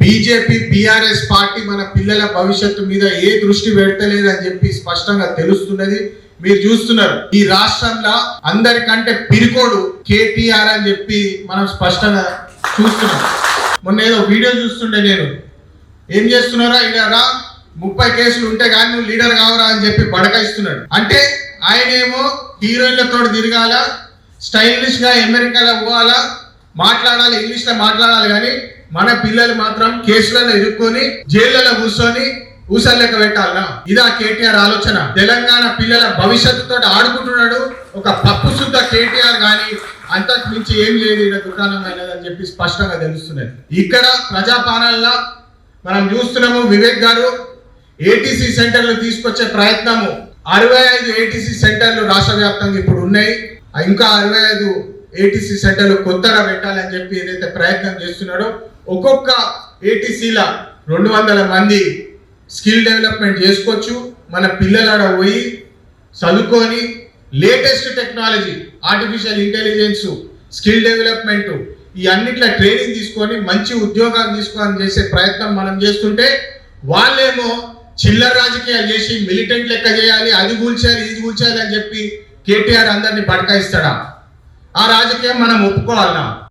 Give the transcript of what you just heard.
BJP BRS party మన పిల్లల భవిష్యత్తు మీద ఏ దృష్టి పెడతలేదు అని చెప్పి స్పష్టంగా తెలుస్తున్నది. మీరు చూస్తున్నారు ఈ రాష్ట్రంలో అందరికంటే పిరికోడు కేటీఆర్ అని చెప్పి మనం స్పష్టంగా చూస్తున్నాం. మొన్న ఏదో వీడియో చూస్తుండే నేను, ఏం చేస్తున్నారా ఇలా 30 కేసులు ఉంటే కానీ నువ్వు లీడర్ కావరా అని చెప్పి బడకాయిస్తున్నాడు. అంటే ఆయనేమో హీరోయిన్లతో తిరగాల, స్టైలిష్ గా అమెరికాలో పోవాలా, మాట్లాడాలి, ఇంగ్లీష్ లో మాట్లాడాలి, కానీ మన పిల్లలు మాత్రం కేసులలో ఇరుక్కొని జైళ్లలో కూర్చొని ఊసలేక పెట్టాలనా? ఇదా కేటీఆర్ ఆలోచన? తెలంగాణ పిల్లల భవిష్యత్తుతో ఆడుకుంటున్నాడు ఒక పప్పు శుద్ధ కేటీఆర్, కానీ అంతకు మించి ఏం లేదు ఇక్కడ దుకాణం అయినదని చెప్పి స్పష్టంగా తెలుస్తున్నది. ఇక్కడ ప్రజాపాలనలో మనం చూస్తున్నాము, వివేక్ గారు ఏటీసీ సెంటర్లు తీసుకొచ్చే ప్రయత్నము, 65 ఏటీసీ సెంటర్లు రాష్ట్ర వ్యాప్తంగా ఇప్పుడు ఉన్నాయి. ఇంకా 65 ఏటీసీ సెంటర్లు కొత్తగా పెట్టాలని చెప్పి ఏదైతే ప్రయత్నం చేస్తున్నాడో, ఒక్కొక్క ఏటీసీల 200 మంది స్కిల్ డెవలప్మెంట్ చేసుకోవచ్చు. మన పిల్లలాడ పోయి చదువుకొని latest technology, artificial intelligence, skill development, ఈ అన్నిట్ల ట్రైనింగ్ తీసుకొని మంచి ఉద్యోగాలు తీసుకొని చేసే ప్రయత్నం మనం చేస్తుంటే, వాళ్ళేమో చిల్లర రాజకీయాలు చేసి మిలిటెంట్ లెక్క చేయాలి, అది కూల్చాలి, ఇది కూల్చాలి అని చెప్పి కేటీఆర్ అందరినీ బడకాయిస్తాడా? ఆ రాజకీయం మనం ఒప్పుకోవాలన్నా?